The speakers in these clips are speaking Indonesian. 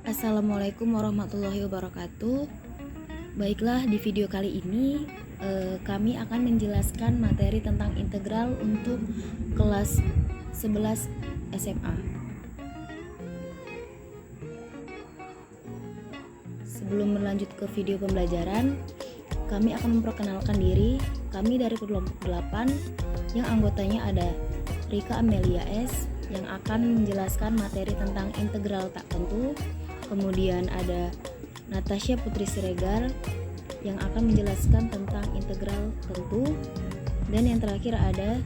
Assalamualaikum warahmatullahi wabarakatuh. Baiklah, di video kali ini kami akan menjelaskan materi tentang integral untuk kelas 11 SMA. Sebelum berlanjut ke video pembelajaran, kami akan memperkenalkan diri. Kami dari kelompok 8 yang anggotanya ada Rika Amelia S yang akan menjelaskan materi tentang integral tak tentu. Kemudian ada Natasha Putri Siregar yang akan menjelaskan tentang integral tentu. Dan yang terakhir ada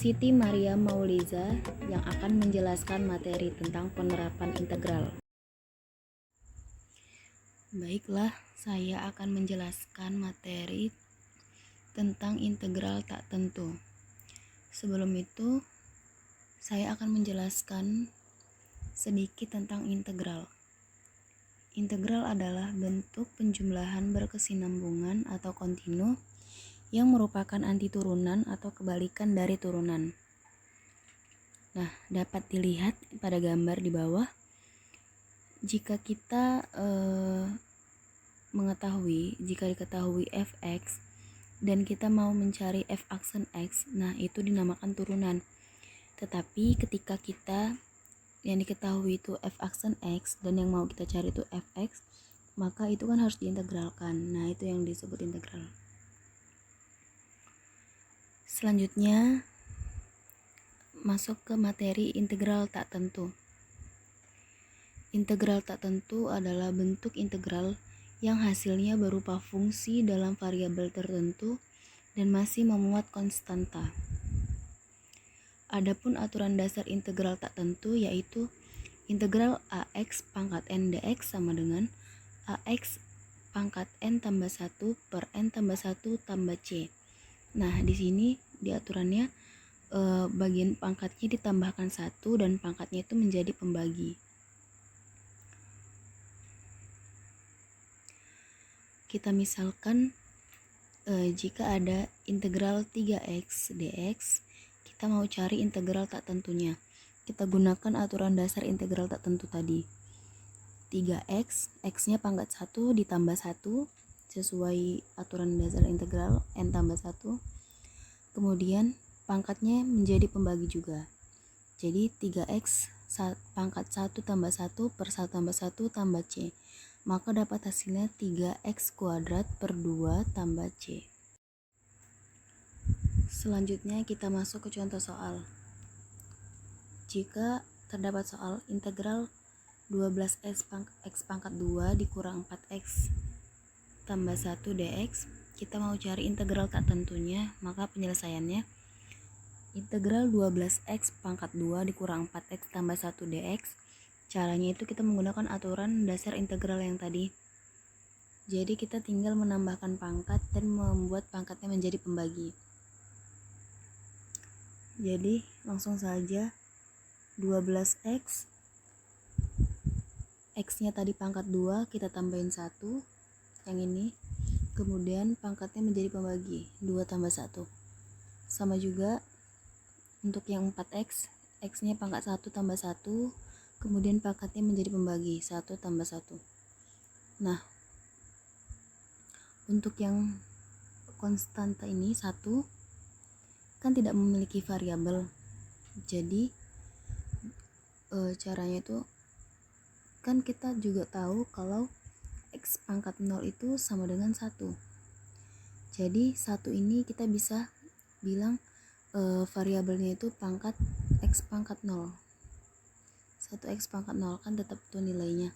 Siti Maria Mauliza yang akan menjelaskan materi tentang penerapan integral. Baiklah, saya akan menjelaskan materi tentang integral tak tentu. Sebelum itu, saya akan menjelaskan sedikit tentang integral. Integral adalah bentuk penjumlahan berkesinambungan atau kontinu yang merupakan antiturunan atau kebalikan dari turunan. Nah, dapat dilihat pada gambar di bawah. Jika kita diketahui fx dan kita mau mencari f aksen x, nah itu dinamakan turunan. Tetapi ketika kita yang diketahui itu f aksen x dan yang mau kita cari itu fx, maka itu kan harus diintegralkan. Nah, itu yang disebut integral. Selanjutnya masuk ke materi integral tak tentu. Integral tak tentu adalah bentuk integral yang hasilnya berupa fungsi dalam variabel tertentu dan masih memuat konstanta. Adapun aturan dasar integral tak tentu yaitu integral ax pangkat n dx sama dengan ax pangkat n tambah 1 per n tambah 1 tambah c. Nah, di sini di aturannya bagian pangkatnya ditambahkan 1 dan pangkatnya itu menjadi pembagi. Kita misalkan jika ada integral 3x dx, kita mau cari integral tak tentunya. Kita gunakan aturan dasar integral tak tentu tadi. 3x, x-nya pangkat 1 ditambah 1 sesuai aturan dasar integral n tambah 1. Kemudian pangkatnya menjadi pembagi juga. Jadi 3x pangkat 1 tambah 1 per 1 tambah 1 tambah c. Maka dapat hasilnya 3x kuadrat per 2 tambah c. Selanjutnya kita masuk ke contoh soal. Jika terdapat soal integral 12x pangkat 2 dikurang 4x tambah 1 dx, kita mau cari integral tak tentunya, maka penyelesaiannya integral 12x pangkat 2 dikurang 4x tambah 1 dx. Caranya itu kita menggunakan aturan dasar integral yang tadi. Jadi kita tinggal menambahkan pangkat dan membuat pangkatnya menjadi pembagi. Jadi langsung saja 12x, x-nya tadi pangkat 2, kita tambahin 1 yang ini, kemudian pangkatnya menjadi pembagi 2 tambah 1. Sama juga untuk yang 4x, x-nya pangkat 1 tambah 1, kemudian pangkatnya menjadi pembagi 1 tambah 1. Nah, untuk yang konstanta ini 1 kan tidak memiliki variabel. Jadi caranya itu kan kita juga tahu kalau x pangkat 0 itu sama dengan 1. Jadi 1 ini kita bisa bilang variabelnya itu pangkat x pangkat 0. 1x pangkat 0 kan tetap tuh nilainya.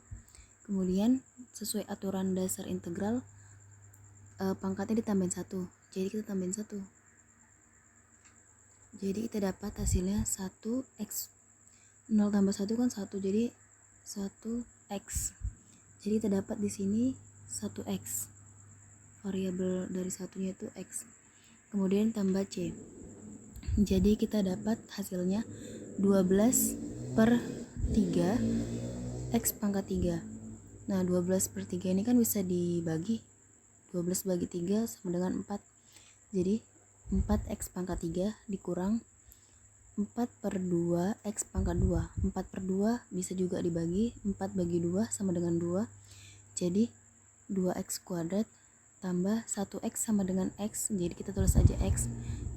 Kemudian sesuai aturan dasar integral pangkatnya ditambahin 1. Jadi kita tambahin 1. Jadi kita dapat hasilnya 1x. 0 tambah 1 kan 1, jadi 1x. Jadi kita dapat di sini 1x. Variabel dari satunya itu x. Kemudian tambah c. Jadi kita dapat hasilnya 12 per 3 x pangkat 3. Nah, 12 per 3 ini kan bisa dibagi. 12 bagi 3 sama dengan 4. Jadi 4x pangkat 3 dikurang 4/2 X pangkat 2. 4/2 bisa juga dibagi, 4 bagi 2 sama dengan 2. Jadi 2x kuadrat tambah 1x sama dengan x. Jadi kita tulis saja x,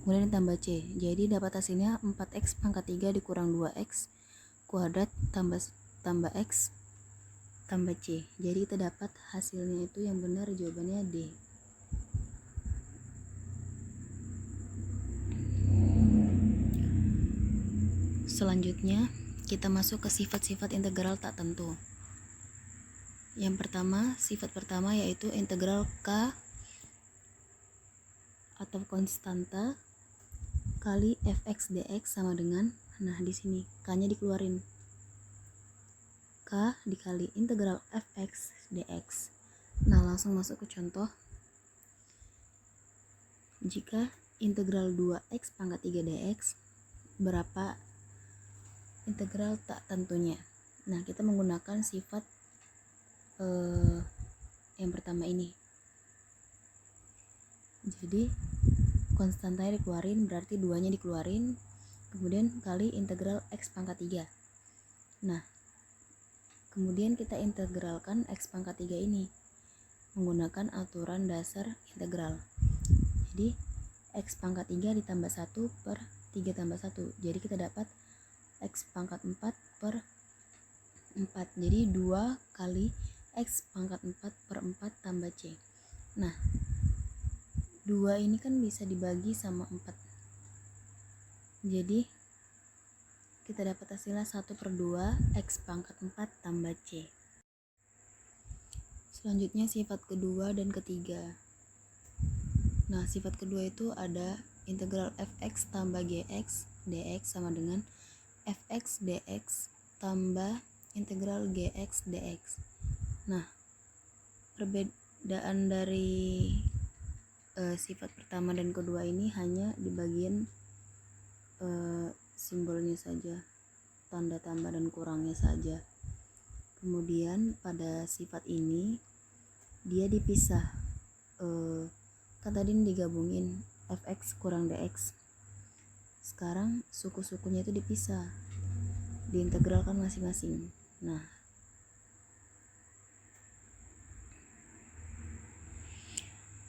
kemudian ditambah c. Jadi dapat hasilnya 4x pangkat 3 dikurang 2x kuadrat tambah x tambah c. Jadi kita dapat hasilnya itu yang benar, jawabannya D. Selanjutnya kita masuk ke sifat-sifat integral tak tentu. Yang pertama, sifat pertama yaitu integral K atau konstanta kali fx dx sama dengan, nah di sini K-nya dikeluarin. K dikali integral fx dx. Nah, langsung masuk ke contoh. Jika integral 2x pangkat 3 dx, berapa integral tak tentunya? Nah, kita menggunakan sifat yang pertama ini. Jadi konstantanya dikeluarin, berarti 2-nya dikeluarin, kemudian kali integral x pangkat 3. Nah, kemudian kita integralkan x pangkat 3 ini menggunakan aturan dasar integral. Jadi x pangkat 3 ditambah 1 per 3 tambah 1. Jadi kita dapat x pangkat 4 per 4. Jadi 2 kali x pangkat 4 per 4 tambah c. Nah, 2 ini kan bisa dibagi sama 4. Jadi kita dapat hasilnya 1/2 x pangkat 4 tambah c. Selanjutnya sifat kedua dan ketiga. Nah, sifat kedua itu ada integral fx tambah gx dx sama dengan fx dx tambah integral gx dx. Nah, perbedaan dari sifat pertama dan kedua ini hanya di bagian simbolnya saja, tanda tambah dan kurangnya saja. Kemudian pada sifat ini dia dipisah, kan tadi digabungin fx kurang dx. Sekarang suku-sukunya itu dipisah, diintegralkan masing-masing. Nah,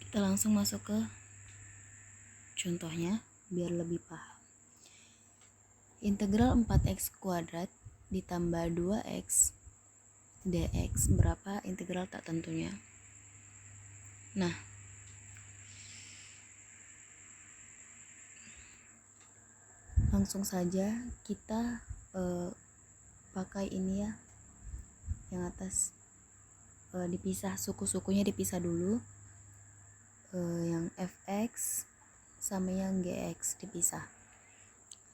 kita langsung masuk ke contohnya biar lebih paham. Integral 4x kuadrat ditambah 2x dx, berapa integral tak tentunya? Nah, langsung saja kita pakai ini ya, yang atas dipisah, suku-sukunya dipisah dulu. Yang fx sama yang gx dipisah.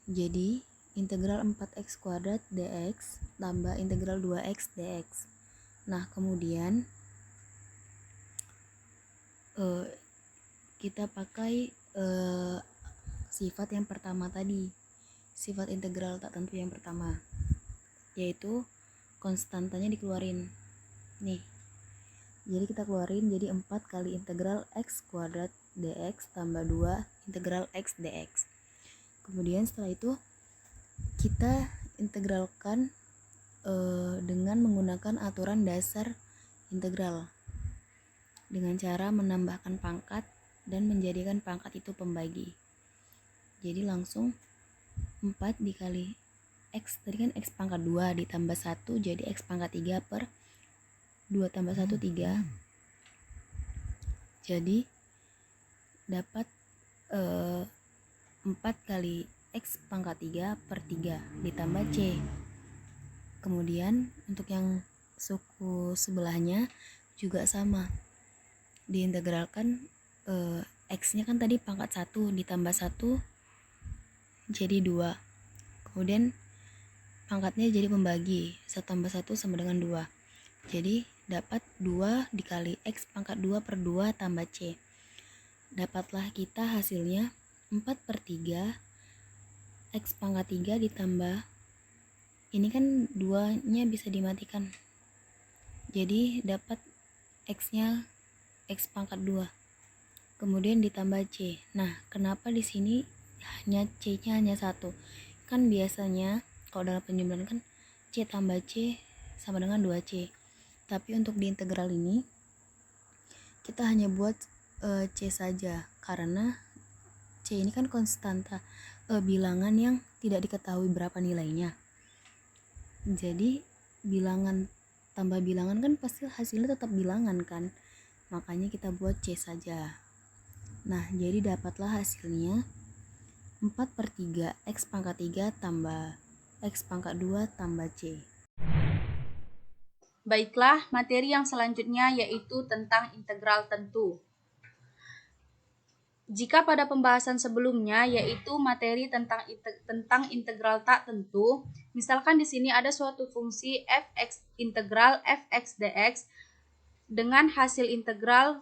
Jadi integral 4x kuadrat dx tambah integral 2x dx. Nah, kemudian kita pakai sifat yang pertama tadi, sifat integral tak tentu yang pertama, yaitu konstantanya dikeluarin nih. Jadi kita keluarin, jadi 4 kali integral x kuadrat dx tambah 2 integral x dx. Kemudian setelah itu kita integralkan dengan menggunakan aturan dasar integral dengan cara menambahkan pangkat dan menjadikan pangkat itu pembagi. Jadi langsung 4 dikali x, tadi kan x pangkat 2 ditambah 1 jadi x pangkat 3 per 2 tambah 1 3. Jadi dapat 4 kali x pangkat 3 per 3 ditambah c. Kemudian untuk yang suku sebelahnya juga sama, diintegralkan, x-nya kan tadi pangkat 1 ditambah 1 jadi 2. Kemudian pangkatnya jadi pembagi, 1 tambah 1 sama dengan 2. Jadi dapat 2 dikali x pangkat 2 per 2 tambah c. Dapatlah kita hasilnya 4/3 x pangkat 3 ditambah, ini kan 2-nya bisa dimatikan, jadi dapat x-nya x pangkat 2 kemudian ditambah c. Nah, kenapa di sini hanya c-nya hanya 1? Kan biasanya kalau dalam penjumlahan kan C tambah C sama dengan 2C. Tapi untuk di integral ini kita hanya buat C saja, karena C ini kan konstanta, bilangan yang tidak diketahui berapa nilainya. Jadi bilangan tambah bilangan kan pasti hasilnya tetap bilangan kan, makanya kita buat C saja. Nah, jadi dapatlah hasilnya 4/3 X pangkat 3 tambah X pangkat 2 tambah C. Baiklah, materi yang selanjutnya yaitu tentang integral tentu. Jika pada pembahasan sebelumnya yaitu materi tentang integral tak tentu, misalkan di sini ada suatu fungsi f(x) integral f(x) dx dengan hasil integral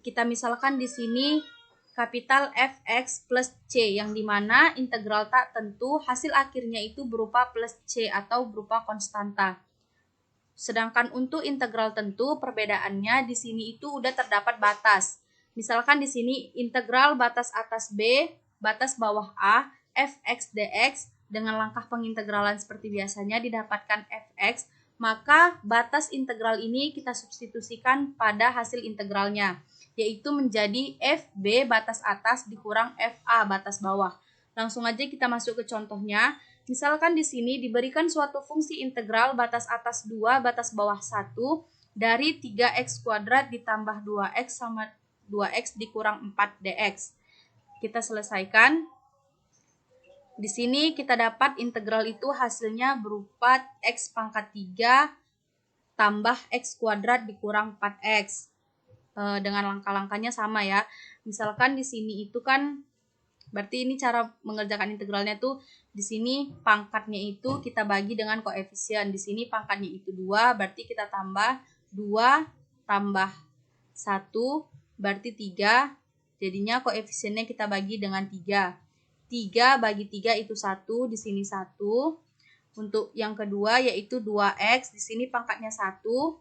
kita misalkan di sini kapital f(x) plus c, yang dimana integral tak tentu hasil akhirnya itu berupa plus c atau berupa konstanta. Sedangkan untuk integral tentu perbedaannya di sini itu udah terdapat batas. Misalkan di sini integral batas atas B, batas bawah A, f(x) dx dengan langkah pengintegralan seperti biasanya didapatkan f(x), maka batas integral ini kita substitusikan pada hasil integralnya, yaitu menjadi fb batas atas dikurang fa batas bawah. Langsung aja kita masuk ke contohnya. Misalkan di sini diberikan suatu fungsi integral batas atas 2 batas bawah 1 dari 3x kuadrat ditambah 2x sama 2x dikurang 4 dx. Kita selesaikan. Di sini kita dapat integral itu hasilnya berupa x pangkat 3 tambah x kuadrat dikurang 4x. Dengan langkah-langkahnya sama ya. Misalkan di sini itu kan berarti ini cara mengerjakan integralnya tuh di sini pangkatnya itu kita bagi dengan koefisien. Di sini pangkatnya itu 2, berarti kita tambah 2 tambah 1 berarti 3. Jadinya koefisiennya kita bagi dengan 3. 3 bagi 3 itu 1, di sini 1. Untuk yang kedua yaitu 2x, di sini pangkatnya 1.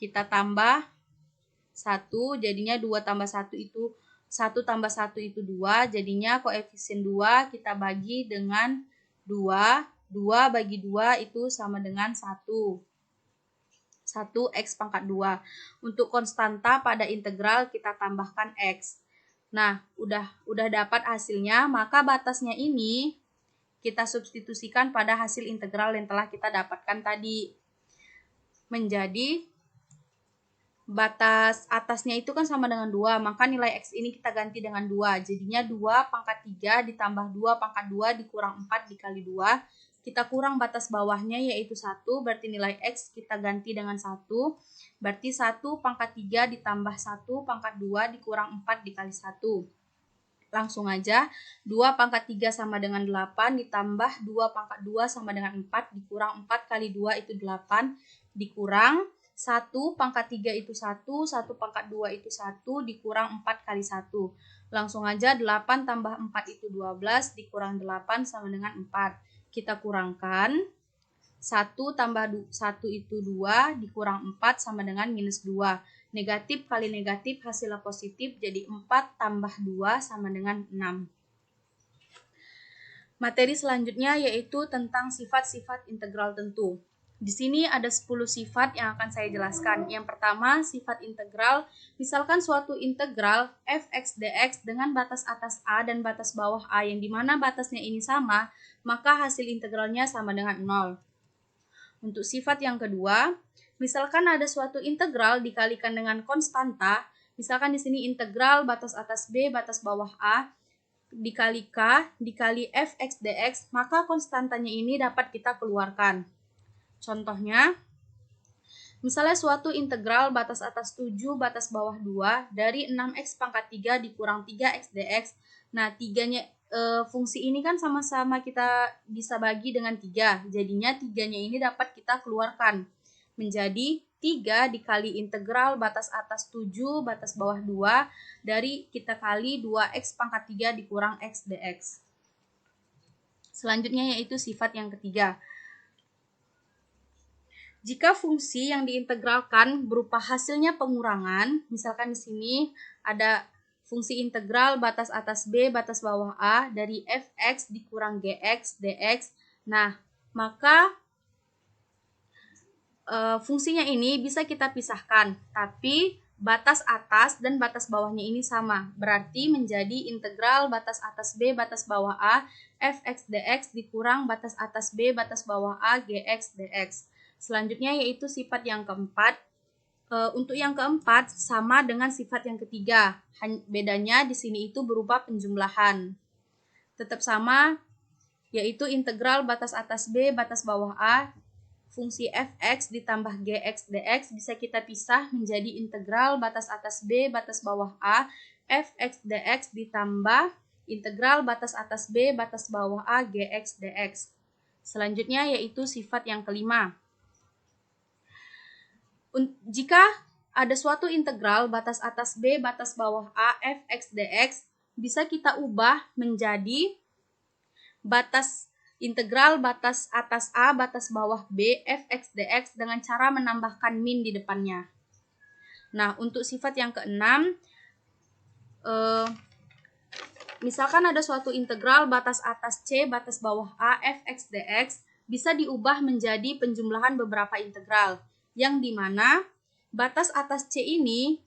Kita tambah 1, jadinya 2 tambah 1 itu 1 tambah 1 itu 2, jadinya koefisien 2 kita bagi dengan 2. 2 bagi 2 itu sama dengan 1. 1x pangkat 2. Untuk konstanta pada integral kita tambahkan x. Nah, udah dapat hasilnya, maka batasnya ini kita substitusikan pada hasil integral yang telah kita dapatkan tadi. Menjadi batas atasnya itu kan sama dengan 2, maka nilai x ini kita ganti dengan 2. Jadinya 2 pangkat 3 ditambah 2 pangkat 2 dikurang 4 dikali 2. Kita kurang batas bawahnya yaitu 1, berarti nilai x kita ganti dengan 1. Berarti 1 pangkat 3 ditambah 1 pangkat 2 dikurang 4 dikali 1. Langsung aja, 2 pangkat 3 sama dengan 8 ditambah 2 pangkat 2 sama dengan 4 dikurang 4 kali 2 itu 8 dikurang 1 pangkat 3 itu 1, 1 pangkat 2 itu 1 dikurang 4 kali 1. Langsung aja 8 tambah 4 itu 12 dikurang 8 sama dengan 4. Kita kurangkan 1 tambah 1 itu 2 dikurang 4 sama dengan minus 2. Negatif kali negatif hasilnya positif, jadi 4 tambah 2 sama dengan 6. Materi selanjutnya yaitu tentang sifat-sifat integral tentu. Di sini ada 10 sifat yang akan saya jelaskan. Yang pertama, sifat integral. Misalkan suatu integral f(x) dx dengan batas atas A dan batas bawah A yang dimana batasnya ini sama, maka hasil integralnya sama dengan 0. Untuk sifat yang kedua, misalkan ada suatu integral dikalikan dengan konstanta, misalkan di sini integral batas atas B, batas bawah A, dikali K, dikali f(x) dx, maka konstantanya ini dapat kita keluarkan. Contohnya, misalnya suatu integral batas atas 7, batas bawah 2, dari 6x pangkat 3 dikurang 3x dx. Nah, fungsi ini kan sama-sama kita bisa bagi dengan 3. Jadinya 3-nya ini dapat kita keluarkan. Menjadi 3 dikali integral batas atas 7, batas bawah 2, dari kita kali 2x pangkat 3 dikurang x dx. Selanjutnya yaitu sifat yang ketiga. Jika fungsi yang diintegralkan berupa hasilnya pengurangan, misalkan di sini ada fungsi integral batas atas B batas bawah A dari fx dikurang gx dx. Nah, maka fungsinya ini bisa kita pisahkan, tapi batas atas dan batas bawahnya ini sama. Berarti menjadi integral batas atas B batas bawah A fx dx dikurang batas atas B batas bawah A gx dx. Selanjutnya yaitu sifat yang keempat. Untuk yang keempat sama dengan sifat yang ketiga. Bedanya di sini itu berupa penjumlahan. Tetap sama, yaitu integral batas atas B batas bawah A fungsi fx ditambah gx dx bisa kita pisah menjadi integral batas atas B batas bawah A fx dx ditambah integral batas atas B batas bawah A gx dx. Selanjutnya yaitu sifat yang kelima. Jika ada suatu integral batas atas B batas bawah A fx dx bisa kita ubah menjadi batas integral batas atas A batas bawah B fx dx dengan cara menambahkan min di depannya. Nah, untuk sifat yang keenam, misalkan ada suatu integral batas atas C batas bawah A fx dx bisa diubah menjadi penjumlahan beberapa integral, yang dimana batas atas C ini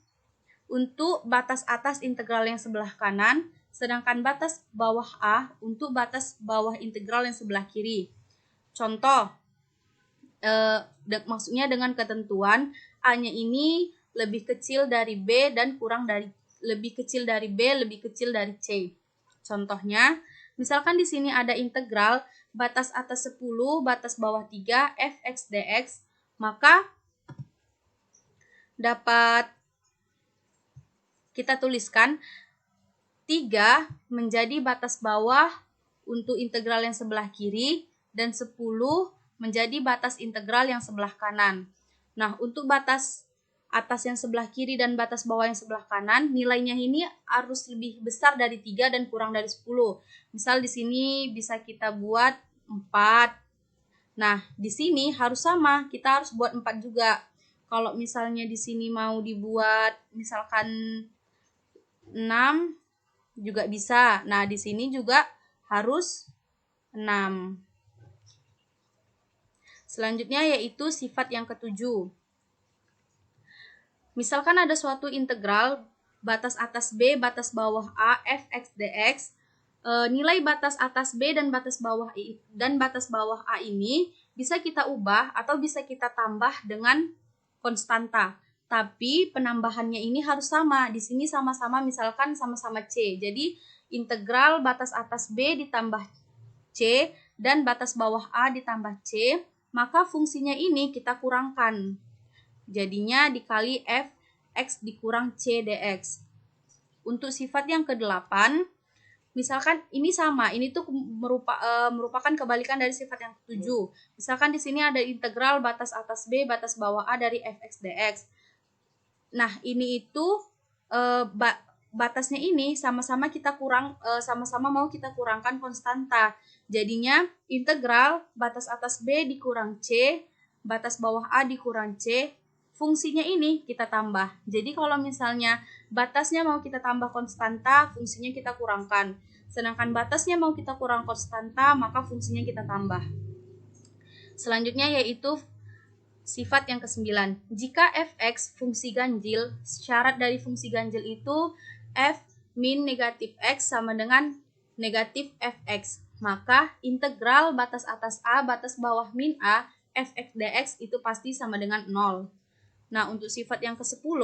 untuk batas atas integral yang sebelah kanan, sedangkan batas bawah A untuk batas bawah integral yang sebelah kiri. Contoh, maksudnya dengan ketentuan A-nya ini lebih kecil dari B dan lebih kecil dari B, lebih kecil dari C. Contohnya, misalkan di sini ada integral batas atas 10, batas bawah 3 fx dx, maka dapat kita tuliskan 3 menjadi batas bawah untuk integral yang sebelah kiri dan 10 menjadi batas integral yang sebelah kanan. Nah, untuk batas atas yang sebelah kiri dan batas bawah yang sebelah kanan, nilainya ini harus lebih besar dari 3 dan kurang dari 10. Misal di sini bisa kita buat 4. Nah, di sini harus sama, kita harus buat 4 juga. Kalau misalnya di sini mau dibuat misalkan 6 juga bisa. Nah, di sini juga harus 6. Selanjutnya yaitu sifat yang ketujuh. Misalkan ada suatu integral batas atas B batas bawah A fx dx, nilai batas atas B dan batas bawah A ini bisa kita ubah atau bisa kita tambah dengan konstanta. Tapi penambahannya ini harus sama. Di sini sama-sama misalkan sama-sama C. Jadi integral batas atas B ditambah C dan batas bawah A ditambah C, maka fungsinya ini kita kurangkan. Jadinya dikali fx dikurang C dx. Untuk sifat yang ke-8, misalkan ini sama, ini tuh merupakan kebalikan dari sifat yang ke-7. Misalkan di sini ada integral batas atas B batas bawah A dari fx dx. Nah, ini itu batasnya ini sama-sama mau kita kurangkan konstanta. Jadinya integral batas atas B dikurang C, batas bawah A dikurang C, fungsinya ini kita tambah. Jadi kalau misalnya batasnya mau kita tambah konstanta, fungsinya kita kurangkan. Sedangkan batasnya mau kita kurang konstanta, maka fungsinya kita tambah. Selanjutnya yaitu sifat yang ke-9. Jika fx fungsi ganjil, syarat dari fungsi ganjil itu f min negatif x sama dengan negatif fx. Maka integral batas atas A batas bawah min A fx dx itu pasti sama dengan 0. Nah, untuk sifat yang ke-10,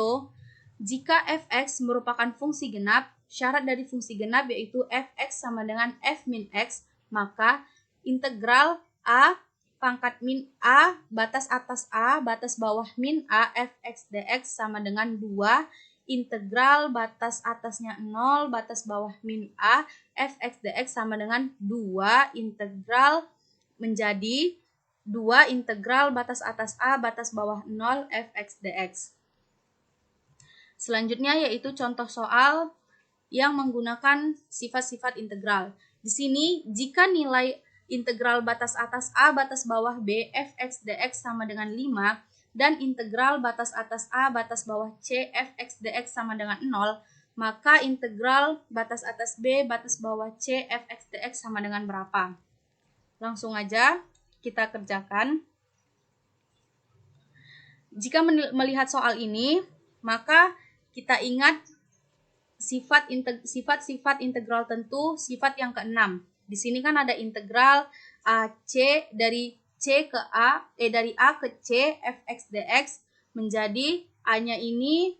jika fx merupakan fungsi genap, syarat dari fungsi genap yaitu fx sama dengan f min x, maka integral A pangkat min A batas atas A batas bawah min A fx dx sama dengan 2, integral batas atasnya 0 batas bawah min A fx dx sama dengan 2, integral menjadi 2 integral batas atas A batas bawah 0 fx dx. Selanjutnya yaitu contoh soal yang menggunakan sifat-sifat integral. Di sini jika nilai integral batas atas A batas bawah B fx dx sama dengan 5 dan integral batas atas A batas bawah C fx dx sama dengan 0, maka integral batas atas B batas bawah C fx dx sama dengan berapa? Langsung aja kita kerjakan. Jika melihat soal ini, maka kita ingat sifat-sifat integral tentu, sifat yang keenam. Di sini kan ada integral AC dari C ke A, dari A ke C fx dx menjadi A-nya ini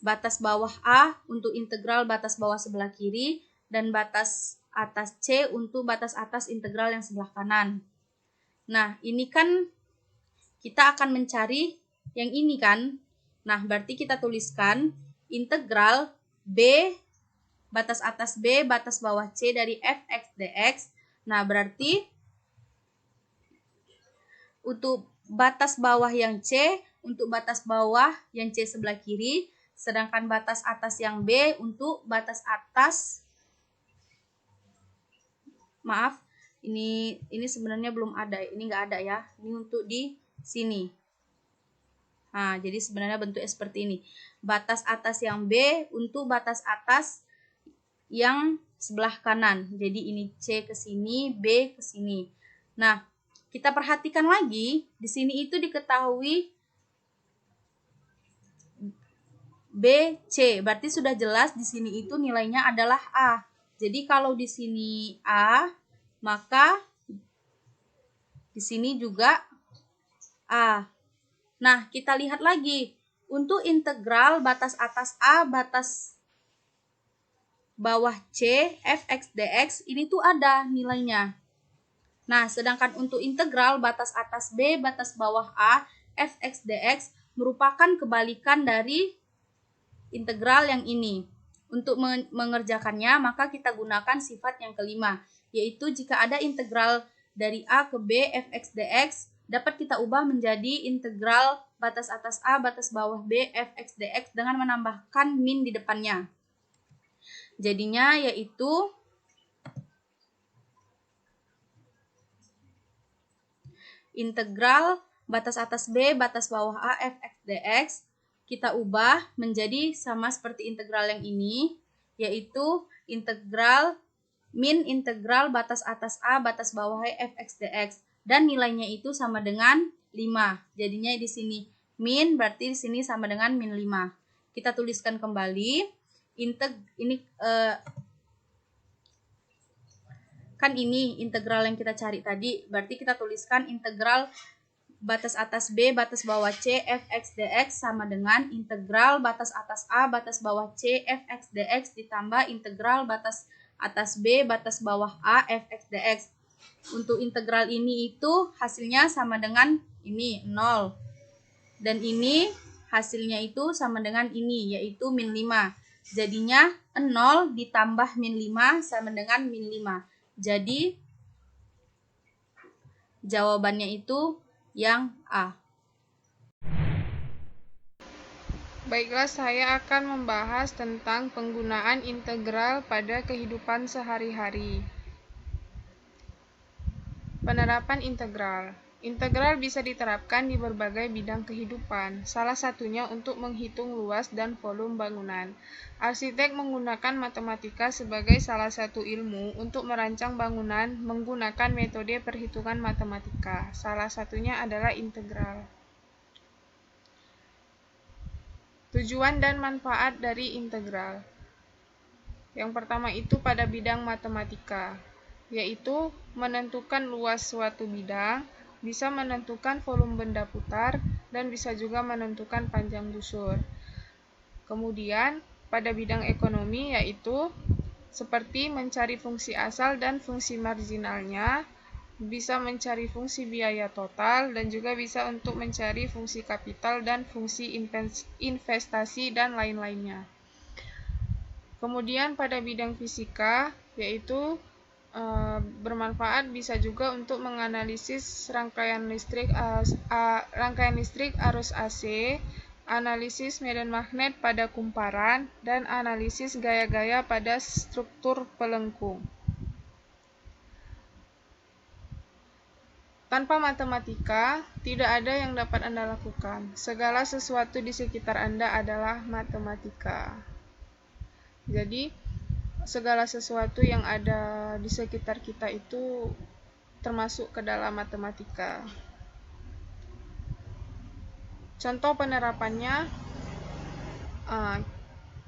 batas bawah A untuk integral batas bawah sebelah kiri dan batas atas C untuk batas atas integral yang sebelah kanan. Nah, ini kan kita akan mencari yang ini kan. Nah, berarti kita tuliskan integral B batas atas B batas bawah C dari fx dx. Nah, berarti untuk batas bawah yang C untuk batas bawah yang C sebelah kiri, sedangkan batas atas yang B untuk batas atas, maaf, ini sebenarnya belum ada, ini nggak ada ya, ini untuk di sini. Nah, jadi sebenarnya bentuknya seperti ini. Batas atas yang B untuk batas atas yang sebelah kanan. Jadi ini C ke sini, B ke sini. Nah, kita perhatikan lagi, di sini itu diketahui B, C. Berarti sudah jelas di sini itu nilainya adalah A. Jadi kalau di sini A, maka di sini juga A. Nah, kita lihat lagi. Untuk integral batas atas A, batas bawah C, fx dx, ini tuh ada nilainya. Nah, sedangkan untuk integral batas atas B, batas bawah A, fx dx, merupakan kebalikan dari integral yang ini. Untuk mengerjakannya, maka kita gunakan sifat yang kelima, yaitu jika ada integral dari A ke B fx dx, dapat kita ubah menjadi integral batas atas A batas bawah B fx dx dengan menambahkan min di depannya. Jadinya yaitu integral batas atas B batas bawah A fx dx kita ubah menjadi sama seperti integral yang ini, yaitu integral min integral batas atas A batas bawah fx dx, dan nilainya itu sama dengan 5. Jadinya di sini min, berarti di sini sama dengan min 5. Kita tuliskan kembali kan ini integral yang kita cari tadi, berarti kita tuliskan integral batas atas B batas bawah C fx dx sama dengan integral batas atas A batas bawah C fx dx ditambah integral batas atas B batas bawah A fx dx. Untuk integral ini itu hasilnya sama dengan ini 0. Dan ini hasilnya itu sama dengan ini, yaitu min 5. Jadinya 0 ditambah min 5 sama dengan min 5. Jadi jawabannya itu yang A. Baiklah, saya akan membahas tentang penggunaan integral pada kehidupan sehari-hari. Penerapan integral. Integral bisa diterapkan di berbagai bidang kehidupan, salah satunya untuk menghitung luas dan volume bangunan. Arsitek menggunakan matematika sebagai salah satu ilmu untuk merancang bangunan menggunakan metode perhitungan matematika. Salah satunya adalah integral. Tujuan dan manfaat dari integral. Yang pertama itu pada bidang matematika, yaitu menentukan luas suatu bidang, bisa menentukan volume benda putar, dan bisa juga menentukan panjang busur. Kemudian, pada bidang ekonomi yaitu seperti mencari fungsi asal dan fungsi marginalnya, bisa mencari fungsi biaya total, dan juga bisa untuk mencari fungsi kapital dan fungsi investasi dan lain-lainnya. Kemudian pada bidang fisika yaitu bermanfaat bisa juga untuk menganalisis rangkaian listrik arus AC, analisis medan magnet pada kumparan, dan analisis gaya-gaya pada struktur pelengkung. Tanpa matematika, tidak ada yang dapat Anda lakukan. Segala sesuatu di sekitar Anda adalah matematika. Jadi, segala sesuatu yang ada di sekitar kita itu termasuk ke dalam matematika. Contoh penerapannya,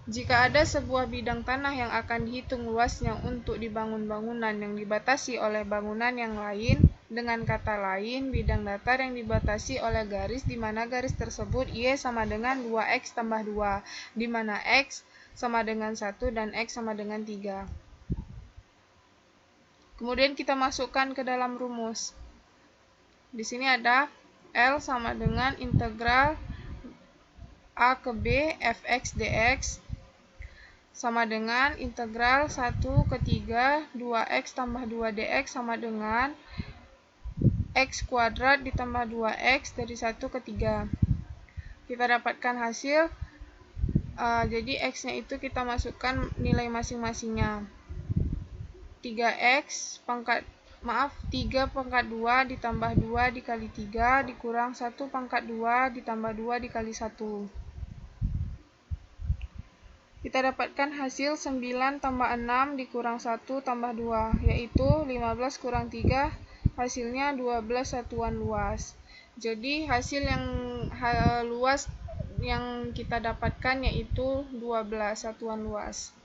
jika ada sebuah bidang tanah yang akan dihitung luasnya untuk dibangun bangunan yang dibatasi oleh bangunan yang lain, dengan kata lain, bidang datar yang dibatasi oleh garis di mana garis tersebut Y sama dengan 2X tambah 2, di mana X sama dengan 1 dan X sama dengan 3. Kemudian kita masukkan ke dalam rumus. Di sini ada L sama dengan integral A ke B fx dx sama dengan integral 1 ke 3 2x tambah 2 dx sama dengan x kuadrat ditambah 2x dari 1 ke 3. Kita dapatkan hasil, jadi x-nya itu kita masukkan nilai masing-masingnya. 3x pangkat 3 pangkat 2 ditambah 2 dikali 3 dikurang 1 pangkat 2 ditambah 2 dikali 1. Kita dapatkan hasil 9 tambah 6 dikurang 1 tambah 2, yaitu 15 kurang 3, hasilnya 12 satuan luas. Jadi hasil yang luas yang kita dapatkan yaitu 12 satuan luas.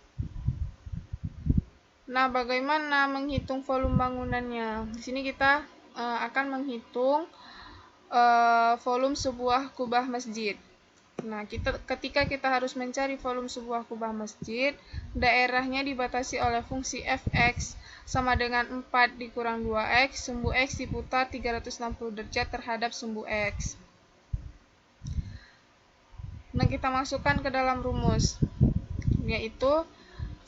Nah, bagaimana menghitung volume bangunannya? Di sini kita akan menghitung volume sebuah kubah masjid. Nah, ketika kita harus mencari volume sebuah kubah masjid, daerahnya dibatasi oleh fungsi fx sama dengan 4 dikurang 2x, sumbu x diputar 360 derajat terhadap sumbu x. Nah, kita masukkan ke dalam rumus, yaitu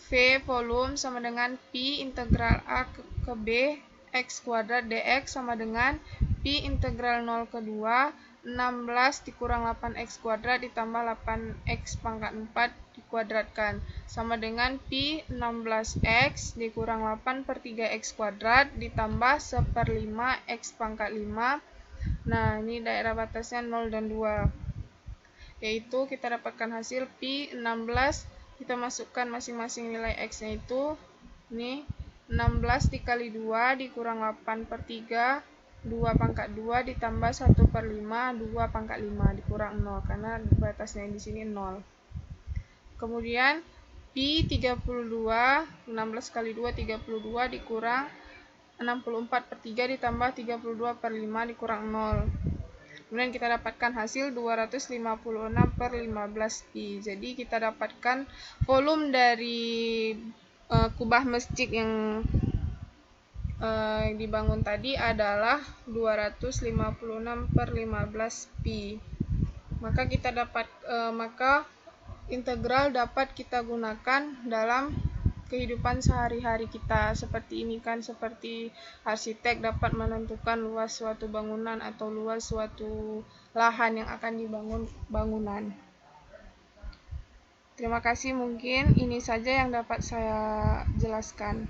V volume sama dengan Pi integral A ke B X kuadrat dx sama dengan Pi integral 0 ke 2 16 dikurang 8x kuadrat ditambah 8x pangkat 4 dikuadratkan sama dengan Pi 16x dikurang 8 per 3x kuadrat ditambah 1/5 x pangkat 5. Nah, ini daerah batasnya 0 dan 2. Yaitu kita dapatkan hasil Pi 16, kita masukkan masing-masing nilai x-nya itu. Ini 16 dikali 2 dikurang 8 per 3, 2 pangkat 2 ditambah 1/5, 2 pangkat 5 dikurang 0, karena batasnya di sini 0. Kemudian Pi 32, 16 kali 2 32 dikurang 64 per 3 ditambah 32 per 5 dikurang 0. Kemudian kita dapatkan hasil 256 per 15 Pi. Jadi kita dapatkan volume dari kubah masjid yang dibangun tadi adalah 256 per 15 Pi. Maka maka integral dapat kita gunakan dalam kehidupan sehari-hari kita. Seperti ini kan, seperti arsitek dapat menentukan luas suatu bangunan atau luas suatu lahan yang akan dibangun bangunan. Terima kasih, mungkin ini saja yang dapat saya jelaskan.